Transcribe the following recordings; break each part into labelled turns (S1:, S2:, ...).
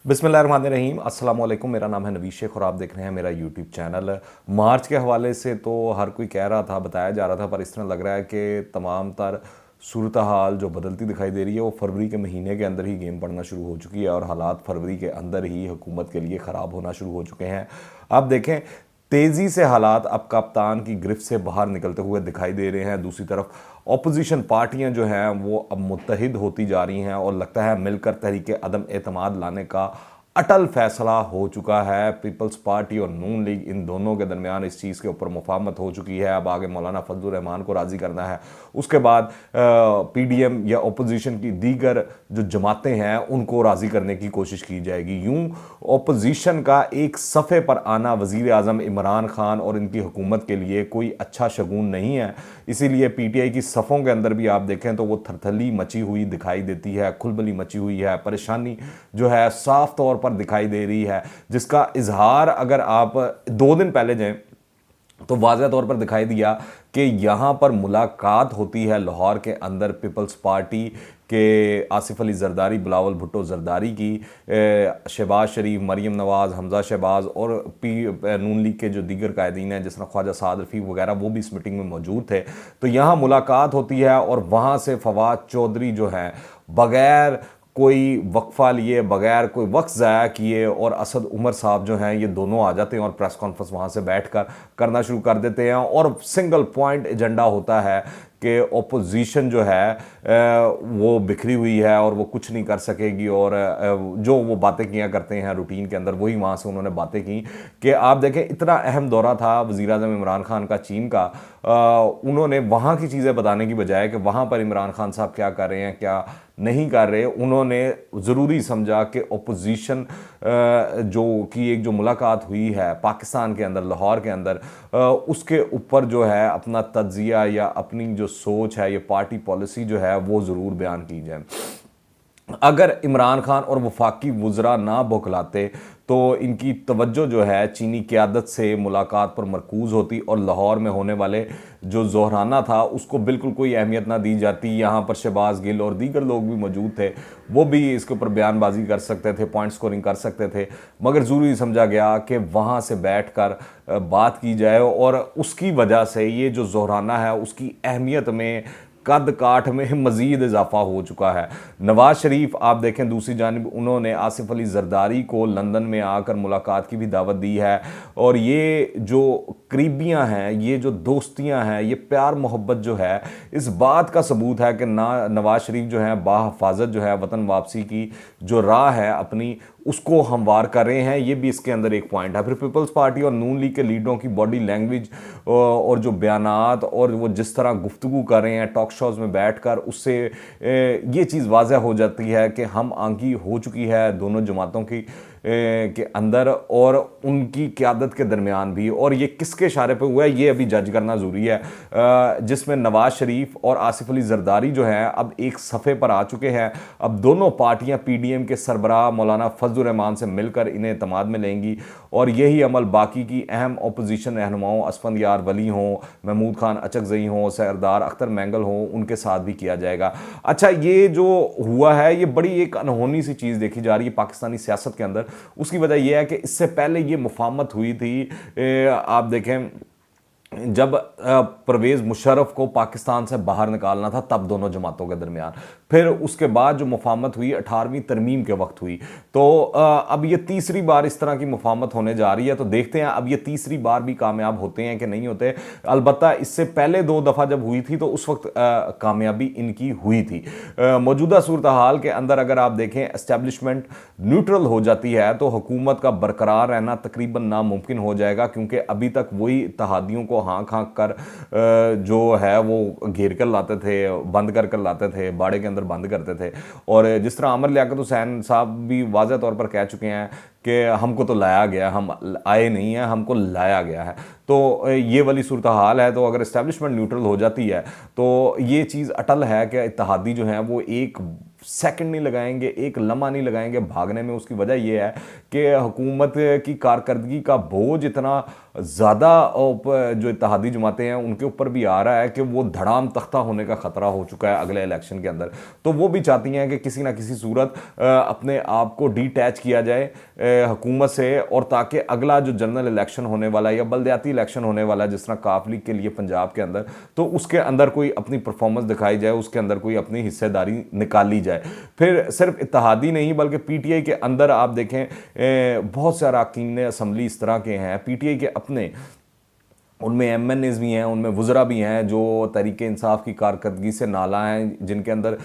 S1: बिस्मिल्लाहिर्रहमानिर्रहीम, अस्सलाम वालेकुम। मेरा नाम है नवीद शेख और आप देख रहे हैं मेरा यूट्यूब चैनल। मार्च के हवाले से तो हर कोई कह रहा था, बताया जा रहा था, पर इस तरह लग रहा है कि तमाम तर सूरत हाल जो बदलती दिखाई दे रही है वो फरवरी के महीने के अंदर ही गेम पड़ना शुरू हो चुकी है और हालात फरवरी के अंदर ही हुकूमत के लिए ख़राब होना शुरू हो चुके हैं। आप देखें, तेज़ी से हालात अब कप्तान की गिरफ्त से बाहर निकलते हुए दिखाई दे रहे हैं। दूसरी तरफ ऑपोजिशन पार्टियां जो हैं वो अब मुत्तहिद होती जा रही हैं और लगता है मिलकर तहरीक अदम एतमाद लाने का अटल फैसला हो चुका है। पीपल्स पार्टी और नून लीग, इन दोनों के दरमियान इस चीज़ के ऊपर मुफाहमत हो चुकी है। अब आगे मौलाना फजलुर रहमान को राज़ी करना है, उसके बाद पीडीएम या अपोजिशन की दीगर जो जमातें हैं उनको राज़ी करने की कोशिश की जाएगी। यूं अपोजिशन का एक सफ़े पर आना वज़ीर आज़म इमरान खान और इनकी हुकूमत के लिए कोई अच्छा शगुन नहीं है। इसीलिए पीटीआई की सफ़ों के अंदर भी आप देखें तो वो थरथली मची हुई दिखाई देती है, खुलबली मची हुई है, परेशानी जो है साफ तौर पर दिखाई दे रही है, जिसका इजहार अगर आप 2 दिन पहले जाएं तो वाज़ह तौर पर दिखाई दिया कि यहाँ पर मुलाकात होती है लाहौर के अंदर पीपल्स पार्टी के आसिफ अली जरदारी, बिलावल भुट्टो जरदारी की, शहबाज शरीफ, मरीम नवाज़, हमजा शहबाज और नून लीग के जो दीगर कायदीन हैं जिस तरह ख्वाजा साद रफ़ीक वगैरह, वो भी इस मीटिंग में मौजूद थे। तो यहाँ मुलाकात होती है और वहाँ से फवाद चौधरी जो हैं बग़ैर कोई वक्फा लिए, बगैर कोई वक्त ज़ाया किए और असद उमर साहब जो हैं ये दोनों आ जाते हैं और प्रेस कॉन्फ्रेंस वहाँ से बैठकर करना शुरू कर देते हैं और सिंगल पॉइंट एजेंडा होता है कि ओपोजिशन जो है वो बिखरी हुई है और वो कुछ नहीं कर सकेगी और जो वो बातें किया करते हैं रूटीन के अंदर वही वहाँ से उन्होंने बातें की कि आप देखें इतना अहम दौरा था वज़ीर आज़म इमरान खान का चीन का, उन्होंने वहाँ की चीज़ें बताने की बजाय कि वहाँ पर इमरान खान साहब क्या कर रहे हैं क्या नहीं कर रहे, उन्होंने ज़रूरी समझा कि ओपोजिशन जो की एक जो मुलाकात हुई है पाकिस्तान के अंदर, लाहौर के अंदर, उसके ऊपर जो है अपना तज्जिया या अपनी जो सोच है, ये पार्टी पॉलिसी जो है वो ज़रूर बयान की जाए। अगर इमरान खान और वफाकी वज़रा ना बौखलाते तो इनकी तवज्जो जो है चीनी क़यादत से मुलाकात पर मरकूज़ होती और लाहौर में होने वाले जो ज़ोहराना था उसको बिल्कुल कोई अहमियत ना दी जाती। यहाँ पर शहबाज गिल और दीगर लोग भी मौजूद थे, वो भी इसके ऊपर बयानबाजी कर सकते थे, पॉइंट स्कोरिंग कर सकते थे, मगर ज़रूरी समझा गया कि वहाँ से बैठ कर बात की जाए और उसकी वजह से ये जो ज़ोहराना है उसकी अहमियत में, कद काठ में मज़ीद इजाफा हो चुका है। नवाज़ शरीफ आप देखें दूसरी जानिब उन्होंने आसिफ अली जरदारी को लंदन में आकर मुलाकात की भी दावत दी है और ये जो करीबियां हैं, ये जो दोस्तियां हैं, ये प्यार मोहब्बत जो है इस बात का सबूत है कि ना नवाज़ शरीफ जो है बाहिफाजत जो है वतन वापसी की जो राह है अपनी उसको हमवार कर रहे हैं। ये भी इसके अंदर एक पॉइंट है। फिर पीपल्स पार्टी और नून लीग के लीडरों की बॉडी लैंग्वेज और जो बयानात और वो जिस तरह गुफ्तगू कर रहे हैं टॉक शोज़ में बैठकर, उससे ये चीज़ वाज़ह हो जाती है कि हम आंगी हो चुकी है दोनों जमातों की के अंदर और उनकी क़यादत के दरमियान भी, और ये किसके इशारे पे हुआ है ये अभी जज करना ज़रूरी है, जिसमें नवाज़ शरीफ और आसिफ अली जरदारी जो हैं अब एक सफ़े पर आ चुके हैं। अब दोनों पार्टियां पीडीएम के सरबराह मौलाना फजलुर रहमान से मिलकर इन्हें एतमाद में लेंगी और यही अमल बाकी की अहम अपोजिशन रहनुमाओं असफंदयार वली हों, महमूद खान अचकज़ई हों, सरदार अख्तर मैंगल हों, उनके साथ भी किया जाएगा। अच्छा, ये जो हुआ है ये बड़ी एक अनहोनी सी चीज़ देखी जा रही है पाकिस्तानी सियासत के अंदर। उसकी वजह यह है कि इससे पहले ये मुफाहमत हुई थी, आप देखें जब परवेज़ मुशर्रफ को पाकिस्तान से बाहर निकालना था तब दोनों जमातों के दरमियान, फिर उसके बाद जो मुफाहमत हुई 18वीं तरमीम के वक्त हुई। तो अब ये तीसरी बार इस तरह की मुफाहमत होने जा रही है, तो देखते हैं अब ये तीसरी बार भी कामयाब होते हैं कि नहीं होते। अलबत्ता इससे पहले 2 दफ़ा जब हुई थी तो उस वक्त कामयाबी इनकी हुई थी। मौजूदा सूरत हाल के अंदर अगर आप देखें एस्टेब्लिशमेंट न्यूट्रल हो जाती है तो हुकूमत का बरकरार रहना तकरीबन नामुमकिन हो जाएगा, क्योंकि अभी तक वही इत्तेहादियों को हाँक हाँक कर जो है वो घेर कर लाते थे, बंद कर लाते थे, बाड़े के अंदर बंद करते थे। और जिस तरह अमर लियाकत हुसैन साहब भी वाज़ह तौर पर कह चुके हैं कि हमको तो लाया गया, हम आए नहीं हैं, हमको लाया गया है। तो ये वाली सूरत हाल है। तो अगर इस्टेब्लिशमेंट न्यूट्रल हो जाती है तो ये चीज़ अटल है कि इत्तेहादी जो हैं वो एक सेकंड नहीं लगाएंगे, एक लम्हा नहीं लगाएंगे भागने में। उसकी वजह यह है कि हुकूमत की कारकर्दगी का बोझ इतना ज़्यादा जो इत्तेहादी जमातें हैं उनके ऊपर भी आ रहा है कि वो धड़ाम तख्ता होने का ख़तरा हो चुका है अगले इलेक्शन के अंदर। तो वो भी चाहती हैं कि किसी ना किसी सूरत अपने आप को डिटैच किया जाए हुकूमत से, और ताकि अगला जो जनरल इलेक्शन होने वाला है या बल्दियाती इलेक्शन होने वाला है जिस तरह काफ लीग के लिए पंजाब के अंदर, तो उसके अंदर कोई अपनी परफॉर्मेंस दिखाई जाए, उसके अंदर कोई अपनी हिस्सेदारी निकाली जाए। फिर सिर्फ इत्तेहादी नहीं बल्कि पीटीआई के अंदर आप देखें बहुत से अरकान असम्बली इस तरह के हैं पीटीआई के अपने, उनमें एमएनएस भी हैं, उनमें वज़रा भी हैं जो तरीके इंसाफ की कारकर्दगी से नाला हैं, जिनके अंदर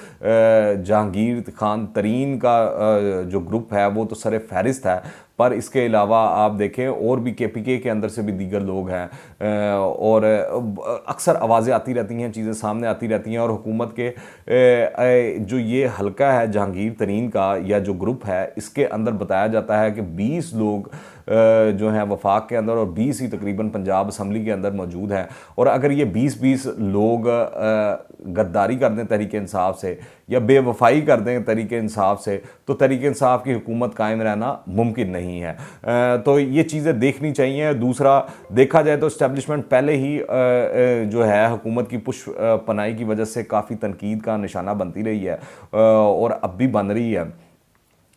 S1: जहांगीर खान तरीन का जो ग्रुप है वो तो सर फहरिस्त है, पर इसके अलावा आप देखें और भी केपीके के अंदर से भी दीगर लोग हैं और अक्सर आवाज़ें आती रहती हैं, चीज़ें सामने आती रहती हैं। और हुकूमत के जो ये हलका है जहांगीर तरीन का या जो ग्रुप है, इसके अंदर बताया जाता है कि 20 लोग जो हैं वफाक के अंदर और 20 ही तकरीबन पंजाब असम्बली के अंदर मौजूद हैं। और अगर ये 20-20 लोग गद्दारी कर दें तरीके इंसाफ से या बेवफाई कर दें तरीके इंसाफ से, तो तरीके इंसाफ की हुकूमत कायम रहना मुमकिन नहीं है। तो ये चीज़ें देखनी चाहिए। दूसरा, देखा जाए तो इस्टेब्लिशमेंट पहले ही जो है हुकूमत की पुश पनाही की वजह से काफ़ी तनकीद का निशाना बनती रही है और अब भी बन रही है,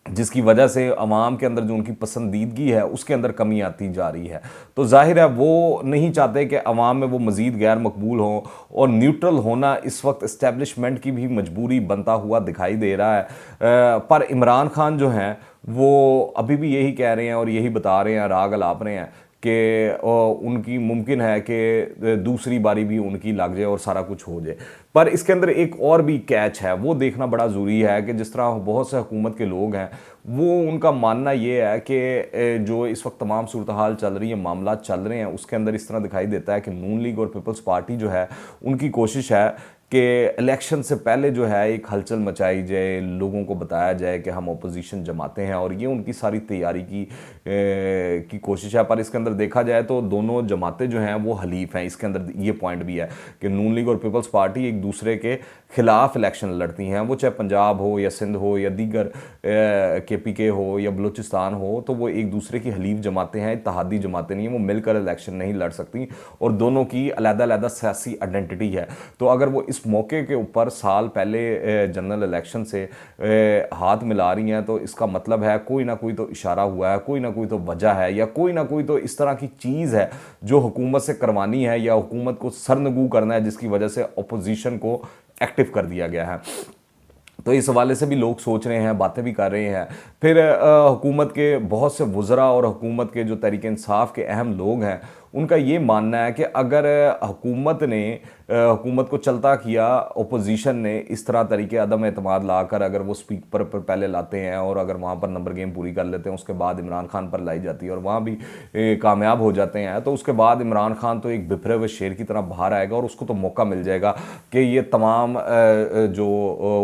S1: जिसकी वजह से अवाम के अंदर जो उनकी पसंदीदगी है उसके अंदर कमी आती जा रही है। तो जाहिर है वो नहीं चाहते कि अवाम में वो मज़ीद गैर मकबूल हो, और न्यूट्रल होना इस वक्त इस्टेब्लिशमेंट की भी मजबूरी बनता हुआ दिखाई दे रहा है। पर इमरान खान जो हैं वो अभी भी यही कह रहे हैं और यही बता रहे हैं, राग अलाप रहे हैं कि उनकी मुमकिन है कि दूसरी बारी भी उनकी लग जाए और सारा कुछ हो जाए। पर इसके अंदर एक और भी कैच है, वो देखना बड़ा ज़रूरी है कि जिस तरह बहुत से हुकूमत के लोग हैं वो उनका मानना ये है कि जो इस वक्त तमाम सूरत हाल चल रही है, मामला चल रहे हैं, उसके अंदर इस तरह दिखाई देता है कि नून लीग और पीपल्स पार्टी जो है उनकी कोशिश है कि इलेक्शन से पहले जो है एक हलचल मचाई जाए, लोगों को बताया जाए कि हम अपोजिशन जमाते हैं, और ये उनकी सारी तैयारी की कोशिश है। पर इसके अंदर देखा जाए तो दोनों जमातें जो हैं वो हलीफ हैं। इसके अंदर ये पॉइंट भी है कि नून लीग और पीपल्स पार्टी एक दूसरे के खिलाफ इलेक्शन लड़ती हैं, वो चाहे पंजाब हो या सिंध हो या दीगर केपीके हो या बलूचिस्तान हो, तो वो एक दूसरे की हलीफ जमातें हैं, इत्तेहादी जमातें नहीं हैं, वो मिलकर इलेक्शन नहीं लड़ सकती और दोनों की अलग-अलग सियासी आइडेंटिटी है। तो अगर वो इस मौके के ऊपर साल पहले जनरल इलेक्शन से हाथ मिला रही हैं, तो इसका मतलब है कोई ना कोई तो इशारा हुआ है, कोई ना कोई तो वजह है, या कोई ना कोई तो इस तरह की चीज़ है जो हुकूमत से करवानी है या हुकूमत को सरनगू करना है, जिसकी वजह से अपोजिशन को एक्टिव कर दिया गया है। तो इस हवाले से भी लोग सोच रहे हैं, बातें भी कर रहे हैं। फिर हुकूमत के बहुत से वज़रा और हुकूमत के जो तहरीक इंसाफ के अहम लोग हैं उनका ये मानना है कि अगर हुकूमत ने हुकूमत को चलता किया, अपोजिशन ने इस तरह तरीके अदम एतमाद लाकर अगर वो स्पीकर पर पहले लाते हैं और अगर वहाँ पर नंबर गेम पूरी कर लेते हैं, उसके बाद इमरान खान पर लाई जाती है और वहाँ भी कामयाब हो जाते हैं, तो उसके बाद इमरान खान तो एक बिफरे हुए शेर की तरह बाहर आएगा और उसको तो मौका मिल जाएगा कि ये तमाम जो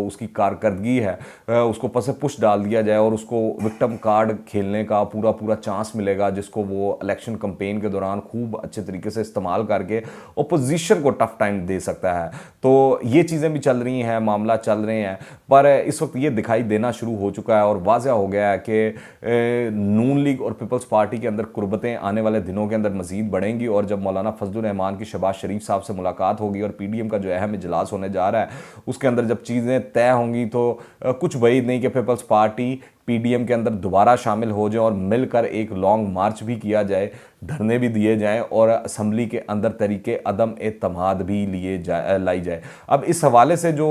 S1: उसकी कारकर्दगी है उसको पसे पुश डाल दिया जाए और उसको विक्टिम कार्ड खेलने का पूरा पूरा चांस मिलेगा, जिसको वो इलेक्शन कैंपेन के दौरान खूब अच्छे तरीके से इस्तेमाल करके अपोजिशन को टफ टाइम दे सकता है। तो ये चीज़ें भी चल रही हैं, मामला चल रहे हैं, पर इस वक्त ये दिखाई देना शुरू हो चुका है और वाज़ह हो गया है कि नून लीग और पीपल्स पार्टी के अंदर कुर्बतें आने वाले दिनों के अंदर मज़ीद बढ़ेंगी। और जब मौलाना फजलुर रहमान की शहबाज शरीफ साहब से मुलाकात होगी और पीडीएम का जो अहम इजलास होने जा रहा है उसके अंदर जब चीज़ें तय होंगी, तो कुछ वईद नहीं कि पीपल्स पार्टी पीडीएम के अंदर दोबारा शामिल हो जाए और मिलकर एक लॉन्ग मार्च भी किया जाए, धरने भी दिए जाएं और असम्बली के अंदर तरीके अदम एतमाद भी लाई जाए। अब इस हवाले से जो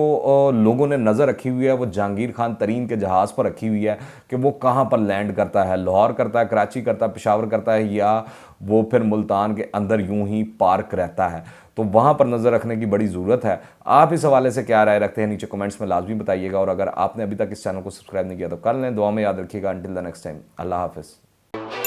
S1: लोगों ने नज़र रखी हुई है वो जहांगीर खान तरीन के जहाज़ पर रखी हुई है कि वो कहाँ पर लैंड करता है, लाहौर करता है, कराची करता है, पेशावर करता है, या वो फिर मुल्तान के अंदर यूं ही पार्क रहता है। तो वहाँ पर नज़र रखने की बड़ी ज़रूरत है। आप इस हवाले से क्या राय रखते हैं नीचे कमेंट्स में लाजमी बताइएगा, और अगर आपने अभी तक इस चैनल को सब्सक्राइब नहीं किया तो कर लें। दुआ में याद रखिएगा। अंटिल द नेक्स्ट टाइम, अल्लाह हाफिज़।